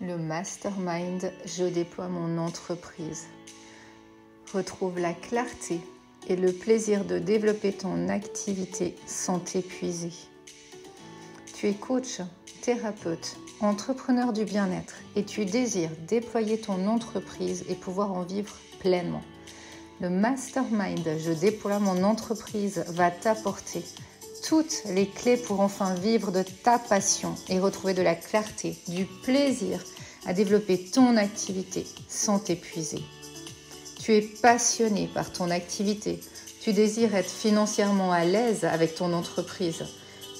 Le mastermind, je déploie mon entreprise. Retrouve la clarté et le plaisir de développer ton activité sans t'épuiser. Tu es coach, thérapeute, entrepreneur du bien-être et tu désires déployer ton entreprise et pouvoir en vivre pleinement. Le mastermind, je déploie mon entreprise, va t'apporter toutes les clés pour enfin vivre de ta passion et retrouver de la clarté, du plaisir à développer ton activité sans t'épuiser. Tu es passionné par ton activité, tu désires être financièrement à l'aise avec ton entreprise.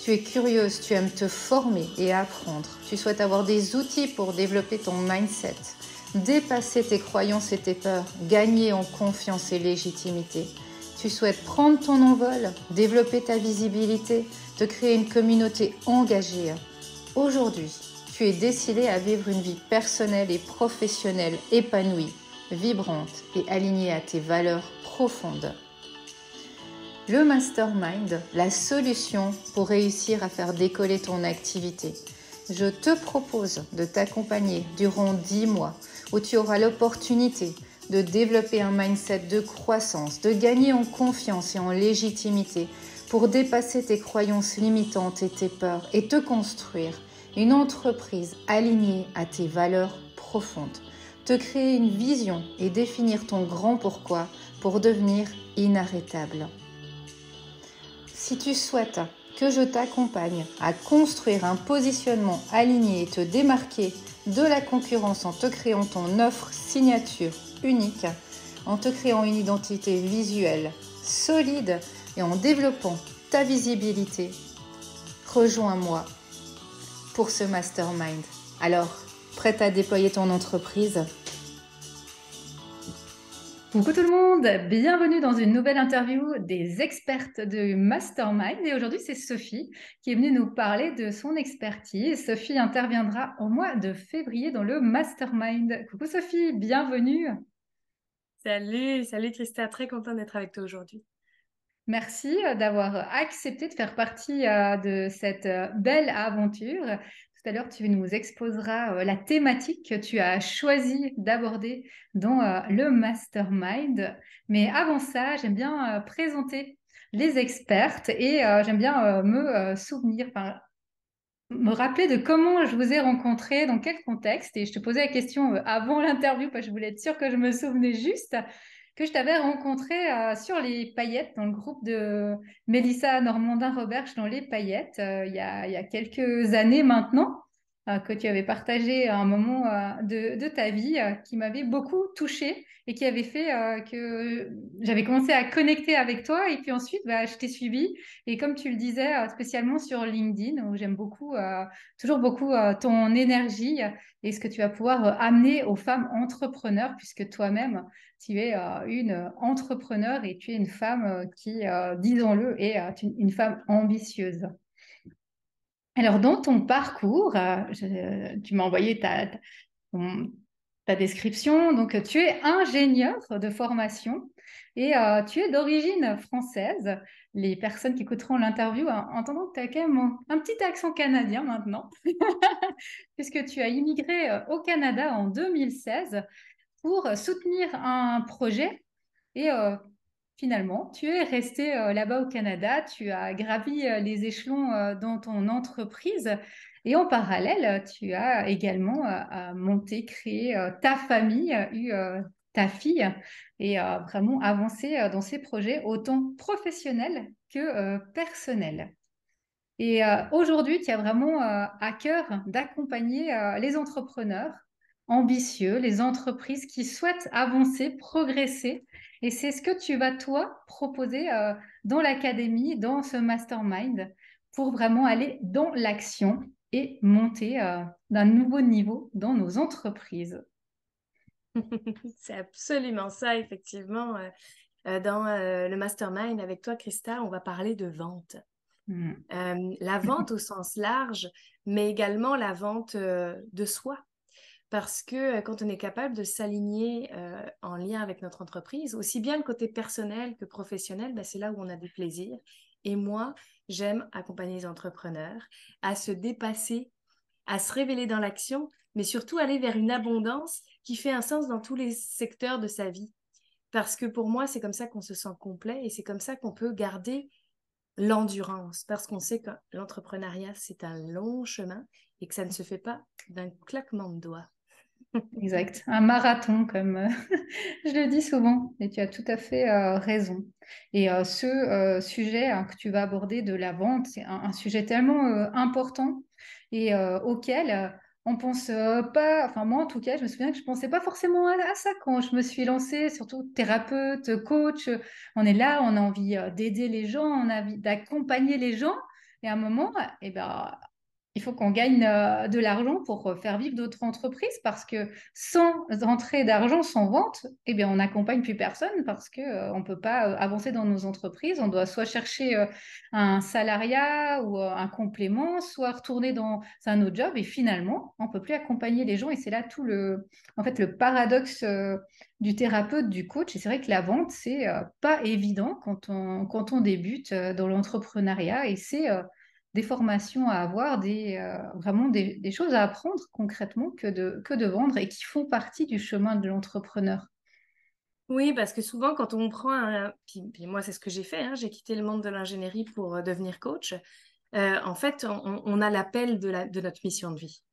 Tu es curieuse, tu aimes te former et apprendre. Tu souhaites avoir des outils pour développer ton mindset, dépasser tes croyances et tes peurs, gagner en confiance et légitimité. Tu souhaites prendre ton envol, développer ta visibilité, te créer une communauté engagée. Aujourd'hui, tu es décidé à vivre une vie personnelle et professionnelle épanouie, vibrante et alignée à tes valeurs profondes. Le mastermind, la solution pour réussir à faire décoller ton activité. Je te propose de t'accompagner durant 10 mois où tu auras l'opportunité de développer un mindset de croissance, de gagner en confiance et en légitimité pour dépasser tes croyances limitantes et tes peurs et te construire une entreprise alignée à tes valeurs profondes. Te créer une vision et définir ton grand pourquoi pour devenir inarrêtable. Si tu souhaites que je t'accompagne à construire un positionnement aligné et te démarquer de la concurrence en te créant ton offre signature unique, en te créant une identité visuelle solide et en développant ta visibilité, rejoins-moi pour ce mastermind. Alors, prête à déployer ton entreprise ? Coucou tout le monde, bienvenue dans une nouvelle interview des expertes de Mastermind. Et aujourd'hui, c'est Sophie qui est venue nous parler de son expertise. Sophie interviendra au mois de février dans le Mastermind. Coucou Sophie, bienvenue. Salut Christa, très contente d'être avec toi aujourd'hui. Merci d'avoir accepté de faire partie de cette belle aventure. Tout à l'heure, tu nous exposeras la thématique que tu as choisi d'aborder dans le mastermind. Mais avant ça, j'aime bien présenter les expertes et j'aime bien me souvenir, me rappeler de comment je vous ai rencontré, dans quel contexte. Et je te posais la question avant l'interview parce que je voulais être sûre que je me souvenais juste que je t'avais rencontré sur les paillettes, dans le groupe de Mélissa Normandin-Roberge dans les paillettes, il y a quelques années maintenant, que tu avais partagé un moment de ta vie qui m'avait beaucoup touchée et qui avait fait que j'avais commencé à connecter avec toi. Et puis ensuite, bah, je t'ai suivi. Et comme tu le disais, spécialement sur LinkedIn, où j'aime beaucoup, toujours beaucoup ton énergie et ce que tu vas pouvoir amener aux femmes entrepreneurs, puisque toi-même, tu es une entrepreneur et tu es une femme qui, disons-le, est une femme ambitieuse. Alors, dans ton parcours, tu m'as envoyé ton- ta description. Donc, tu es ingénieur de formation et tu es d'origine française. Les personnes qui écouteront l'interview entendront que tu as quand même un petit accent canadien maintenant, puisque tu as immigré au Canada en 2016 pour soutenir un projet et finalement, tu es resté là-bas au Canada, tu as gravi les échelons dans ton entreprise et en parallèle, tu as également monté, créé ta famille, eu ta fille et vraiment avancé dans ces projets autant professionnels que personnels. Et aujourd'hui, tu as vraiment à cœur d'accompagner les entrepreneurs ambitieux, les entreprises qui souhaitent avancer, progresser. Et c'est ce que tu vas, toi, proposer dans l'académie, dans ce mastermind, pour vraiment aller dans l'action et monter d'un nouveau niveau dans nos entreprises. C'est absolument ça, effectivement. Dans le mastermind avec toi, Christa, on va parler de vente. Hmm. La vente au sens large, mais également la vente de soi. Parce que quand on est capable de s'aligner en lien avec notre entreprise, aussi bien le côté personnel que professionnel, ben, c'est là où on a du plaisir. Et moi, j'aime accompagner les entrepreneurs à se dépasser à se révéler dans l'action, mais surtout aller vers une abondance qui fait un sens dans tous les secteurs de sa vie. Parce que pour moi, c'est comme ça qu'on se sent complet et c'est comme ça qu'on peut garder l'endurance. Parce qu'on sait que l'entrepreneuriat, c'est un long chemin et que ça ne se fait pas d'un claquement de doigts. Exact, un marathon comme je le dis souvent, et tu as tout à fait raison. Et ce sujet hein, que tu vas aborder de la vente, c'est un sujet tellement important et auquel on pense pas, enfin moi en tout cas, je me souviens que je pensais pas forcément à ça quand je me suis lancée, surtout thérapeute, coach. On est là, on a envie d'aider les gens, on a envie d'accompagner les gens, et à un moment, eh ben, il faut qu'on gagne de l'argent pour faire vivre d'autres entreprises parce que sans entrée d'argent, sans vente, eh bien, on n'accompagne plus personne parce que, on ne peut pas avancer dans nos entreprises. On doit soit chercher un salariat ou un complément, soit retourner dans un autre job et finalement, on ne peut plus accompagner les gens. Et c'est là tout en fait, le paradoxe du thérapeute, du coach. Et c'est vrai que la vente, c'est pas évident quand on débute dans l'entrepreneuriat et c'est des formations à avoir, vraiment des choses à apprendre concrètement que de vendre et qui font partie du chemin de l'entrepreneur. Oui, parce que souvent, quand on prend puis moi, c'est ce que j'ai fait, hein, j'ai quitté le monde de l'ingénierie pour devenir coach. En fait, on a l'appel de notre mission de vie.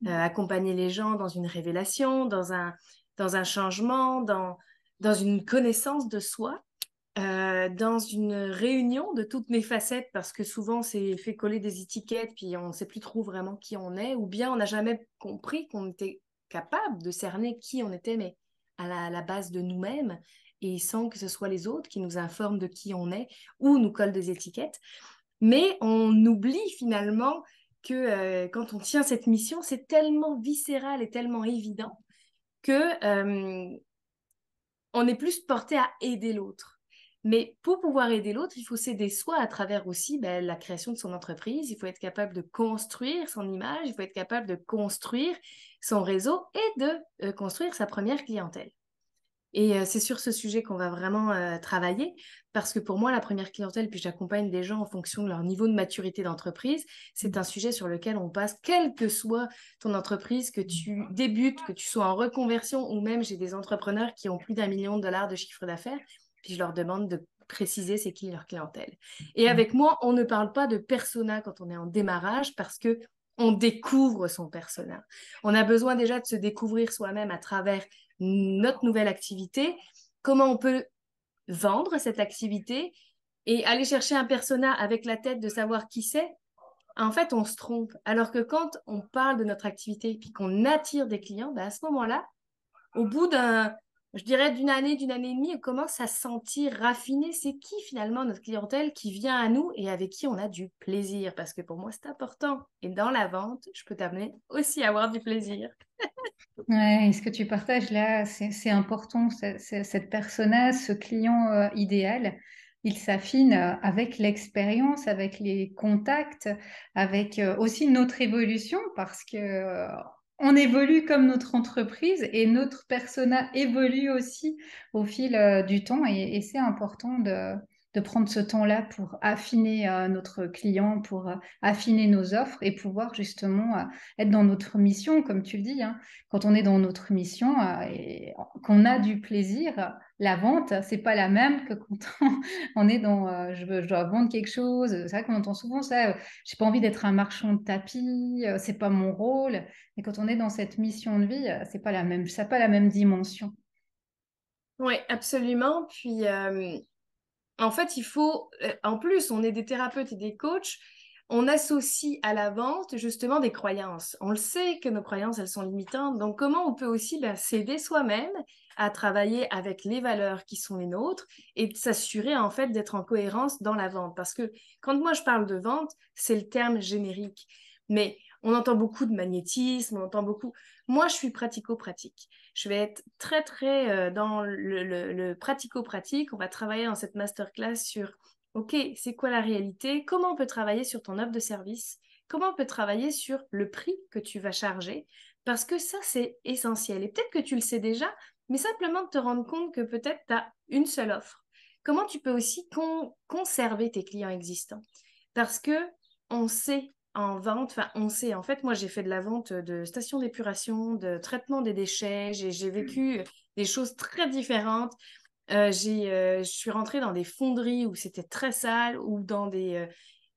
Accompagner les gens dans une révélation, dans un changement, dans une connaissance de soi, dans une réunion de toutes mes facettes, parce que souvent, c'est fait coller des étiquettes, puis on ne sait plus trop vraiment qui on est, ou bien on n'a jamais compris qu'on était capable de cerner qui on était, mais à la base de nous-mêmes, et sans que ce soit les autres qui nous informent de qui on est ou nous collent des étiquettes. Mais on oublie finalement que quand on tient cette mission, c'est tellement viscéral et tellement évident que on est plus porté à aider l'autre. Mais pour pouvoir aider l'autre, il faut s'aider soi à travers aussi la création de son entreprise. Il faut être capable de construire son image, il faut être capable de construire son réseau et de construire sa première clientèle. Et c'est sur ce sujet qu'on va vraiment travailler parce que pour moi, la première clientèle, puis j'accompagne des gens en fonction de leur niveau de maturité d'entreprise, c'est un sujet sur lequel on passe, quelle que soit ton entreprise, que tu débutes, que tu sois en reconversion ou même j'ai des entrepreneurs qui ont plus d'1 million de dollars de chiffre d'affaires, puis je leur demande de préciser c'est qui leur clientèle. Et avec moi, on ne parle pas de persona quand on est en démarrage parce que on découvre son persona. On a besoin déjà de se découvrir soi-même à travers notre nouvelle activité, comment on peut vendre cette activité et aller chercher un persona avec la tête de savoir qui c'est, en fait, on se trompe. Alors que quand on parle de notre activité et qu'on attire des clients, à ce moment-là, au bout je dirais d'une année et demie, on commence à sentir raffiné c'est qui finalement notre clientèle qui vient à nous et avec qui on a du plaisir. Parce que pour moi, c'est important. Et dans la vente, je peux t'amener aussi à avoir du plaisir. Ouais, et ce que tu partages là, c'est important. Cette persona, ce client idéal, il s'affine avec l'expérience, avec les contacts, avec aussi notre évolution, parce que on évolue comme notre entreprise et notre persona évolue aussi au fil du temps. Et c'est important de prendre ce temps-là pour affiner notre client, pour affiner nos offres et pouvoir justement être dans notre mission, comme tu le dis, hein. Quand on est dans notre mission et qu'on a du plaisir, la vente, c'est pas la même que quand on est dans je dois vendre quelque chose. C'est vrai qu'on entend souvent ça, j'ai pas envie d'être un marchand de tapis, c'est pas mon rôle. Mais quand on est dans cette mission de vie, c'est pas la même, ça n'a pas la même dimension. Oui, absolument. Puis, en fait, il faut, en plus, on est des thérapeutes et des coachs, on associe à la vente justement des croyances. On le sait que nos croyances, elles sont limitantes. Donc, comment on peut aussi s'aider soi-même à travailler avec les valeurs qui sont les nôtres et de s'assurer en fait d'être en cohérence dans la vente. Parce que quand moi je parle de vente, c'est le terme générique. Mais on entend beaucoup de magnétisme, on entend beaucoup. Moi, je suis pratico-pratique. Je vais être très, très dans le pratico-pratique. On va travailler dans cette masterclass sur, OK, c'est quoi la réalité? Comment on peut travailler sur ton offre de service? Comment on peut travailler sur le prix que tu vas charger? Parce que ça, c'est essentiel. Et peut-être que tu le sais déjà, mais simplement de te rendre compte que peut-être tu as une seule offre. Comment tu peux aussi conserver tes clients existants? Parce que on sait en vente, enfin, on sait, en fait, moi, j'ai fait de la vente de stations d'épuration, de traitement des déchets. J'ai vécu des choses très différentes. Je suis rentrée dans des fonderies où c'était très sale, ou dans des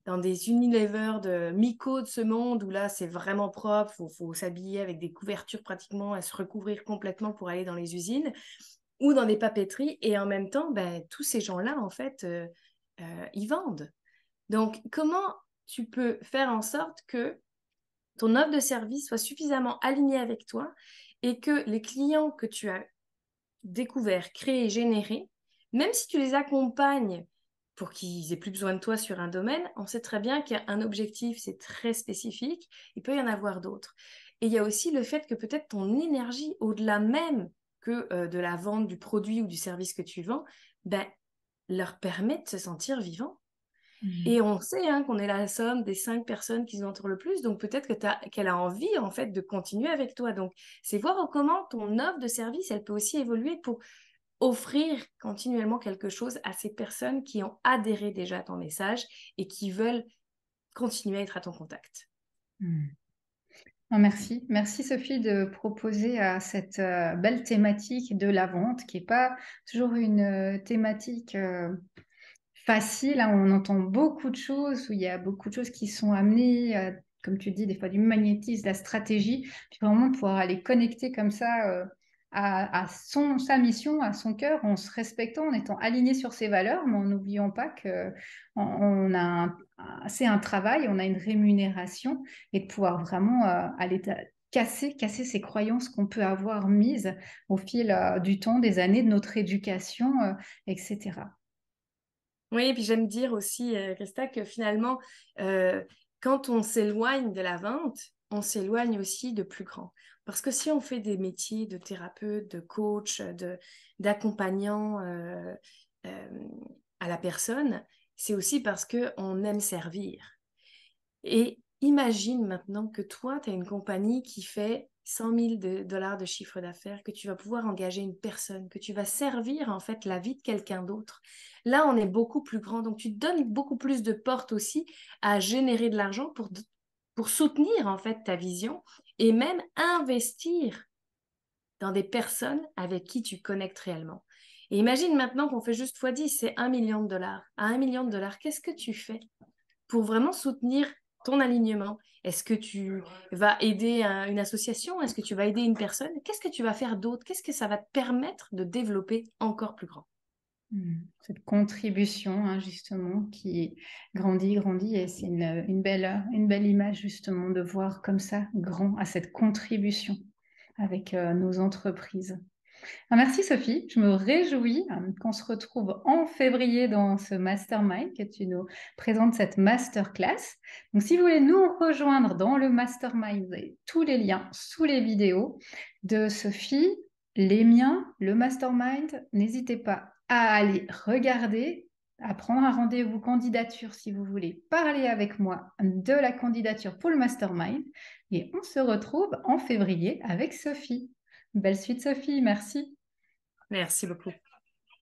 Unilever de Miko de ce monde, où là, c'est vraiment propre. Faut s'habiller avec des couvertures pratiquement, et se recouvrir complètement pour aller dans les usines, ou dans des papeteries. Et en même temps, ben, tous ces gens-là, en fait, ils vendent. Donc, comment tu peux faire en sorte que ton offre de service soit suffisamment alignée avec toi et que les clients que tu as découverts, créés, générés, même si tu les accompagnes pour qu'ils aient plus besoin de toi sur un domaine, on sait très bien qu'il y a un objectif, c'est très spécifique, il peut y en avoir d'autres. Et il y a aussi le fait que peut-être ton énergie, au-delà même que de la vente du produit ou du service que tu vends, ben, leur permet de se sentir vivants. Et on sait qu'on est la somme des 5 personnes qui nous entourent le plus, donc peut-être qu'elle a envie en fait de continuer avec toi. Donc c'est voir comment ton offre de service, elle peut aussi évoluer pour offrir continuellement quelque chose à ces personnes qui ont adhéré déjà à ton message et qui veulent continuer à être à ton contact. Non, merci. Merci Sophie de proposer cette belle thématique de la vente qui n'est pas toujours une thématique facile, hein. On entend beaucoup de choses, où il y a beaucoup de choses qui sont amenées, comme tu dis, des fois du magnétisme, de la stratégie, puis vraiment pouvoir aller connecter comme ça à sa mission, à son cœur, en se respectant, en étant aligné sur ses valeurs, mais en n'oubliant pas que on a c'est un travail, on a une rémunération, et de pouvoir vraiment aller casser ces croyances qu'on peut avoir mises au fil du temps, des années de notre éducation, etc. Oui, et puis j'aime dire aussi, Christa, que finalement, quand on s'éloigne de la vente, on s'éloigne aussi de plus grand. Parce que si on fait des métiers de thérapeute, de coach, d'accompagnant à la personne, c'est aussi parce qu'on aime servir. Et imagine maintenant que toi, tu as une compagnie qui fait 100 000 dollars de chiffre d'affaires, que tu vas pouvoir engager une personne, que tu vas servir en fait la vie de quelqu'un d'autre. Là, on est beaucoup plus grand, donc tu te donnes beaucoup plus de portes aussi à générer de l'argent pour soutenir en fait ta vision et même investir dans des personnes avec qui tu connectes réellement. Et imagine maintenant qu'on fait juste x10, c'est 1 million de dollars. À 1 million de dollars, qu'est-ce que tu fais pour vraiment soutenir ton alignement? Est-ce que tu vas aider une association? Est-ce que tu vas aider une personne? Qu'est-ce que tu vas faire d'autre? Qu'est-ce que ça va te permettre de développer encore plus grand? Cette contribution, hein, justement, qui grandit, et c'est une belle image, justement, de voir comme ça, grand, à cette contribution avec nos entreprises. Merci Sophie, je me réjouis qu'on se retrouve en février dans ce mastermind, que tu nous présentes cette masterclass. Donc si vous voulez nous rejoindre dans le mastermind, vous avez tous les liens sous les vidéos de Sophie, les miens, le mastermind. N'hésitez pas à aller regarder, à prendre un rendez-vous candidature si vous voulez parler avec moi de la candidature pour le mastermind. Et on se retrouve en février avec Sophie. Belle suite Sophie, merci. Merci beaucoup.